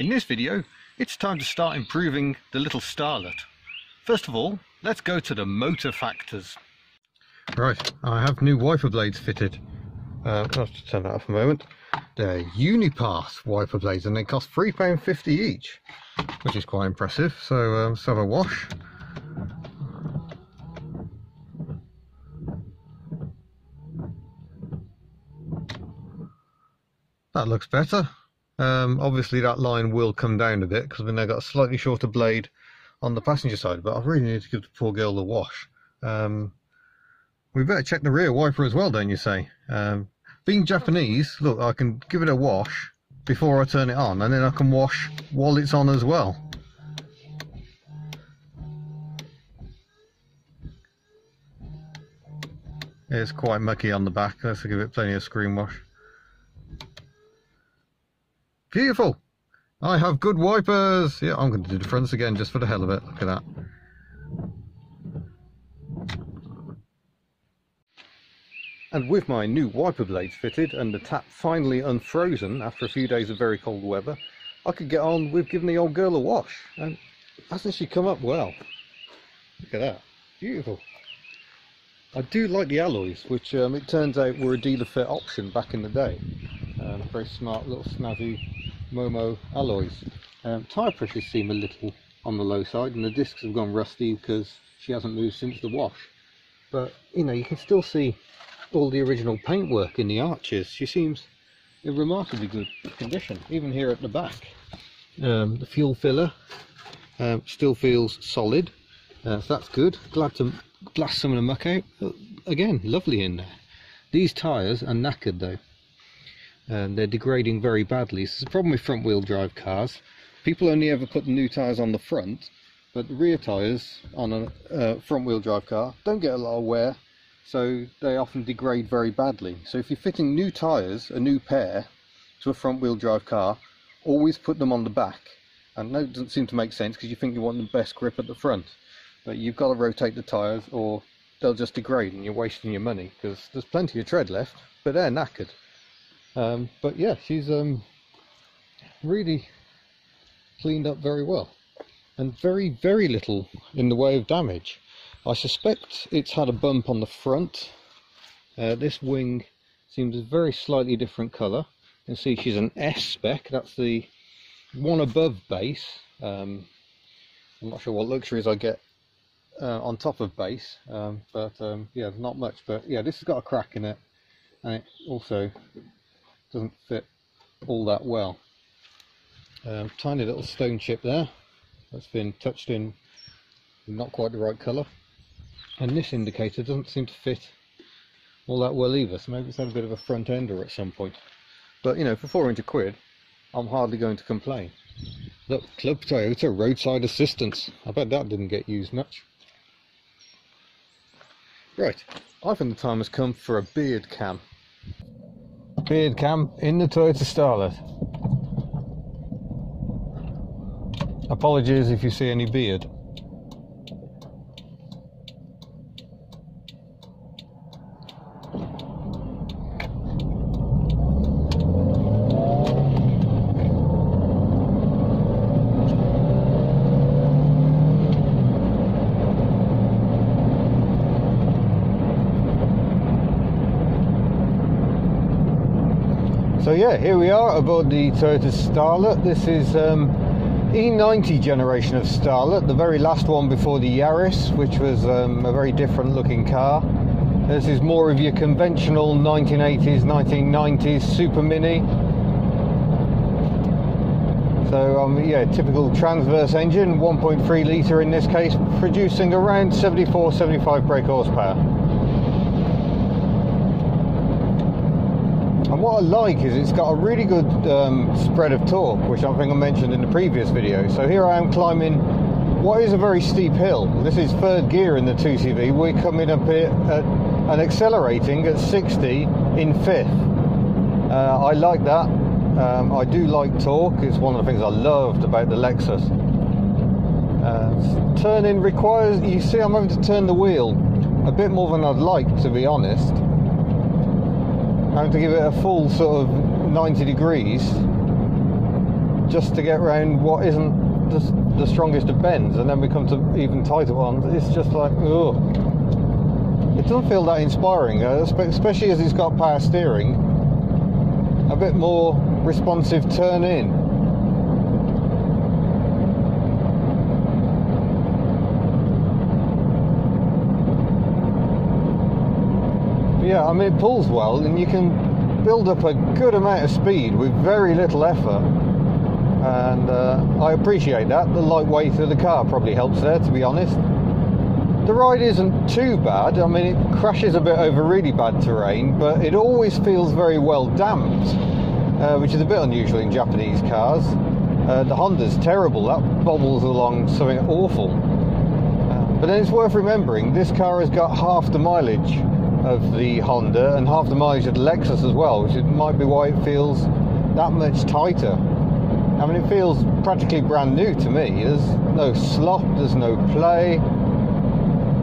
In this video, it's time to start improving the little Starlet. First of all, let's go to the motor factors. Right, I have new wiper blades fitted. I'll have to turn that off a moment. They're Unipath wiper blades and they cost £3.50 each, which is quite impressive. So let's have a wash. That looks better. Obviously that line will come down a bit because they've got a slightly shorter blade on the passenger side, but I really need to give the poor girl the wash. We better check the rear wiper as well, don't you say? Being Japanese, look, I can give it a wash before I turn it on, and then I can wash while it's on as well. It's quite mucky on the back. Let's give it plenty of screen wash. Beautiful! I have good wipers! Yeah, I'm going to do the fronts again just for the hell of it. Look at that. And with my new wiper blades fitted and the tap finally unfrozen after a few days of very cold weather, I could get on with giving the old girl a wash. And hasn't she come up well? Look at that. Beautiful. I do like the alloys, which it turns out were a dealer fit option back in the day. Very smart little snazzy Momo alloys. Tyre pressures seem a little on the low side and the discs have gone rusty because she hasn't moved since the wash. But you know, you can still see all the original paintwork in the arches. She seems in remarkably good condition, even here at the back. The fuel filler still feels solid, so that's good. Glad to blast some of the muck out. Again, lovely in there. These tyres are knackered though. They're degrading very badly. This is a problem with front wheel drive cars. People only ever put the new tyres on the front, but the rear tyres on a front wheel drive car don't get a lot of wear, so they often degrade very badly. So if you're fitting new tyres, a new pair, to a front wheel drive car, always put them on the back. And that doesn't seem to make sense because you think you want the best grip at the front, but you've got to rotate the tyres or they'll just degrade and you're wasting your money because there's plenty of tread left, but they're knackered. But yeah, she's really cleaned up very well and very little in the way of damage. I suspect it's had a bump on the front. This wing seems a very slightly different colour. You can see she's an S spec, that's the one above base. I'm not sure what luxuries I get on top of base, but yeah, not much. But yeah, this has got a crack in it and it also doesn't fit all that well. Tiny little stone chip there that's been touched in not quite the right colour, and this indicator doesn't seem to fit all that well either, so maybe it's had a bit of a front ender at some point. But you know, for £400 I'm hardly going to complain. Look, Club Toyota roadside assistance. I bet that didn't get used much. Right, I think the time has come for a beard cam. Beard cam in the Toyota Starlet. Apologies if you see any beard. So yeah, here we are aboard the Toyota Starlet. This is E90 generation of Starlet, the very last one before the Yaris, which was a very different looking car. This is more of your conventional 1980s, 1990s Super Mini. So yeah, typical transverse engine, 1.3 litre in this case, producing around 74-75 brake horsepower. And what I like is it's got a really good spread of torque, which I think I mentioned in the previous video. So here I am climbing what is a very steep hill. This is third gear in the 2CV. We're coming up here at, and accelerating at 60 in fifth. I like that. I do like torque. It's one of the things I loved about the Lexus. Turning requires, you see I'm having to turn the wheel a bit more than I'd like, to be honest. I have to give it a full sort of 90 degrees just to get around what isn't the strongest of bends, and then we come to even tighter ones. It's just like, ugh. It doesn't feel that inspiring, especially as it's got power steering. A bit more responsive turn in. Yeah, I mean, it pulls well, and you can build up a good amount of speed with very little effort, and I appreciate that. The lightweight of the car probably helps there, to be honest. The ride isn't too bad. I mean, it crashes a bit over really bad terrain, but it always feels very well damped, which is a bit unusual in Japanese cars. The Honda's terrible. That bobbles along something awful. But then it's worth remembering, this car has got half the mileage of the Honda and half the mileage of the Lexus as well, which might be why it feels that much tighter. I mean, it feels practically brand new to me. There's no slop, there's no play.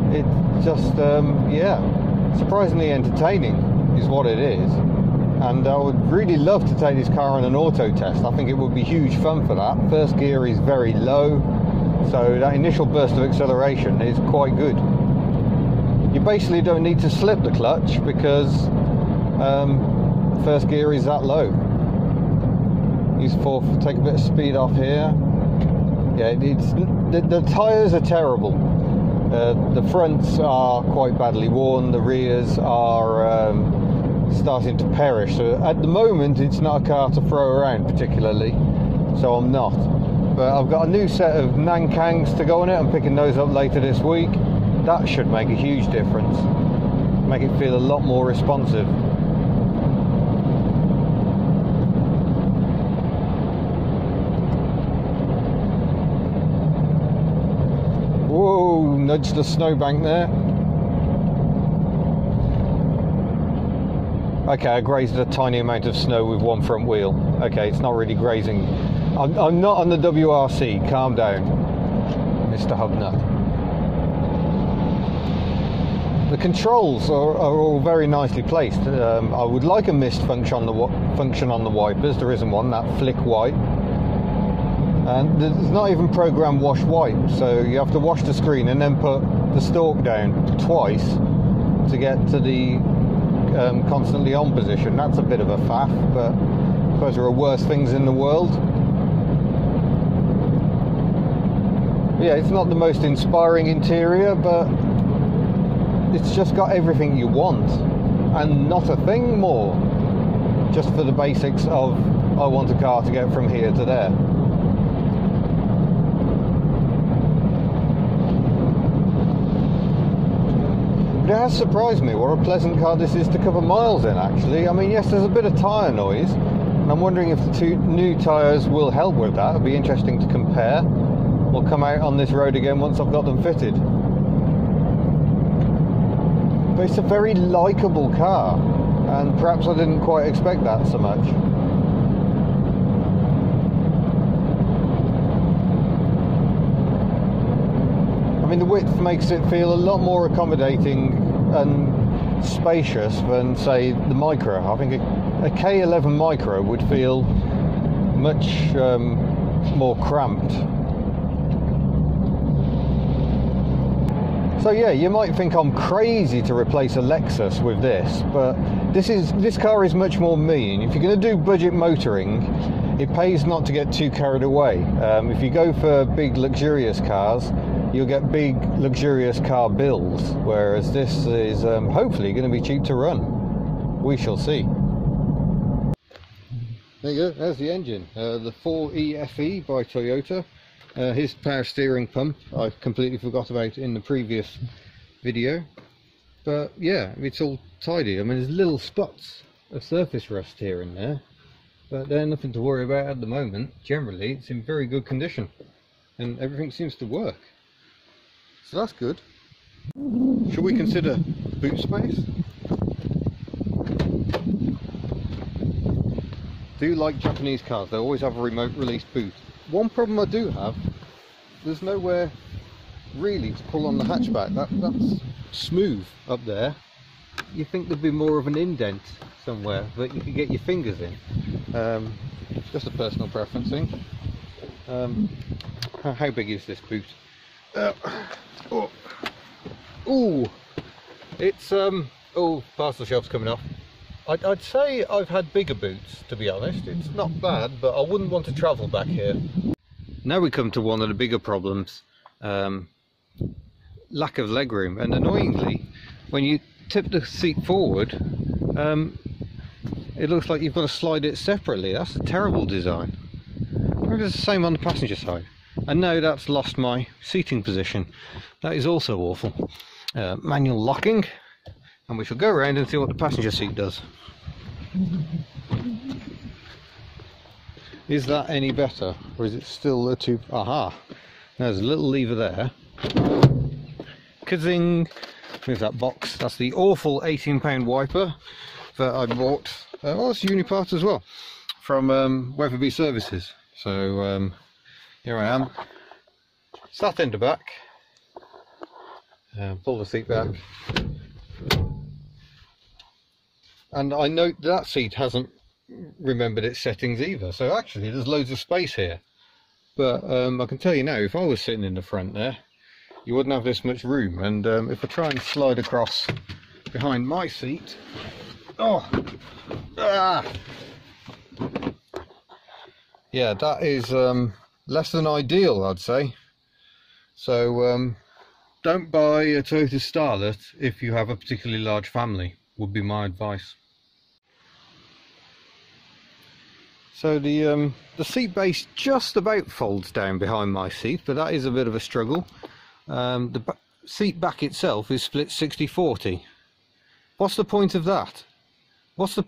It's just, yeah, surprisingly entertaining is what it is. And I would really love to take this car on an auto test. I think it would be huge fun for that. First gear is very low, so that initial burst of acceleration is quite good. You basically don't need to slip the clutch because first gear is that low. Use fourth, take a bit of speed off here. Yeah, the tyres are terrible. The fronts are quite badly worn, the rears are starting to perish. So at the moment it's not a car to throw around particularly, so I'm not. But I've got a new set of Nankangs to go on it. I'm picking those up later this week. That should make a huge difference, make it feel a lot more responsive. Whoa, nudged the snowbank there. Okay, I grazed a tiny amount of snow with one front wheel. Okay, it's not really grazing. I'm not on the WRC, calm down, Mr. Hubnut. The controls are all very nicely placed. I would like a mist function on the wipers. There isn't one, that flick white. And there's not even program wash wipe, so you have to wash the screen and then put the stalk down twice to get to the constantly on position. That's a bit of a faff, but I suppose there are worse things in the world. Yeah, it's not the most inspiring interior, but it's just got everything you want and not a thing more, just for the basics of I want a car to get from here to there. But it has surprised me what a pleasant car this is to cover miles in, actually. I mean, yes, there's a bit of tyre noise, and I'm wondering if the two new tyres will help with that. It'll be interesting to compare. We'll come out on this road again once I've got them fitted. But it's a very likeable car, and perhaps I didn't quite expect that so much. I mean, the width makes it feel a lot more accommodating and spacious than, say, the Micro. I think a K11 Micro would feel much more cramped. So yeah, you might think I'm crazy to replace a Lexus with this, but this car is much more me, and if you're going to do budget motoring, it pays not to get too carried away. If you go for big luxurious cars, you'll get big luxurious car bills, whereas this is hopefully going to be cheap to run. We shall see. There you go, there's the engine, the 4EFE by Toyota. His power steering pump I completely forgot about in the previous video, but yeah, it's all tidy. I mean, there's little spots of surface rust here and there, but they're nothing to worry about at the moment. Generally it's in very good condition and everything seems to work, so that's good. Should we consider boot space? Do like Japanese cars, they always have a remote release boot. One problem I do have, there's nowhere really to pull on the hatchback. That's smooth up there. You think there'd be more of an indent somewhere that you could get your fingers in. Just a personal preference thing. How big is this boot? Oh, it's oh, parcel shelf's coming off. I'd say I've had bigger boots, to be honest. It's not bad, but I wouldn't want to travel back here. Now we come to one of the bigger problems. Lack of legroom, and annoyingly, when you tip the seat forward, it looks like you've got to slide it separately. That's a terrible design. Maybe it's the same on the passenger side. And now that's lost my seating position. That is also awful. Manual locking, and we shall go around and see what the passenger seat does. Is that any better, or is it still a tube? Aha! There's a little lever there. Kazing! With that box. That's the awful £18 wiper that I bought. Well, it's Unipart as well, from Weatherby Services. So here I am. Sat in the back. Pull the seat back. And I note that seat hasn't remembered its settings either. So actually there's loads of space here. But I can tell you now, if I was sitting in the front there, you wouldn't have this much room. And if I try and slide across behind my seat, yeah, that is less than ideal, I'd say. So don't buy a Toyota Starlet if you have a particularly large family, would be my advice. So the seat base just about folds down behind my seat, but that is a bit of a struggle. The seat back itself is split 60-40. What's the point of that? What's the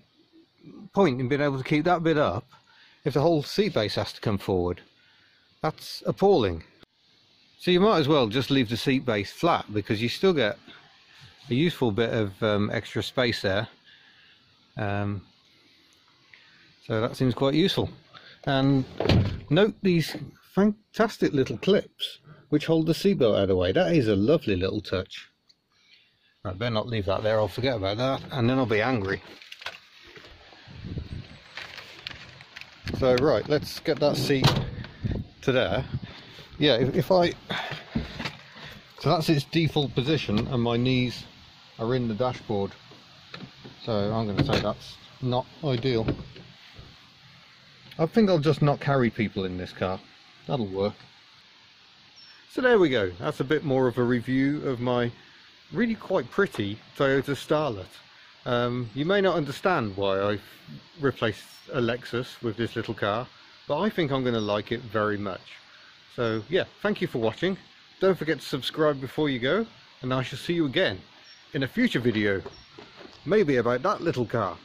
point in being able to keep that bit up if the whole seat base has to come forward? That's appalling. So you might as well just leave the seat base flat, because you still get a useful bit of extra space there. So that seems quite useful. And note these fantastic little clips which hold the seatbelt out of the way. That is a lovely little touch. I better not leave that there, I'll forget about that, and then I'll be angry. So right, let's get that seat to there. Yeah, if I... So that's its default position, and my knees are in the dashboard. So I'm going to say that's not ideal. I think I'll just not carry people in this car. That'll work. So there we go. That's a bit more of a review of my really quite pretty Toyota Starlet. You may not understand why I've replaced a Lexus with this little car, but I think I'm going to like it very much. So yeah, thank you for watching. Don't forget to subscribe before you go, and I shall see you again in a future video, maybe about that little car.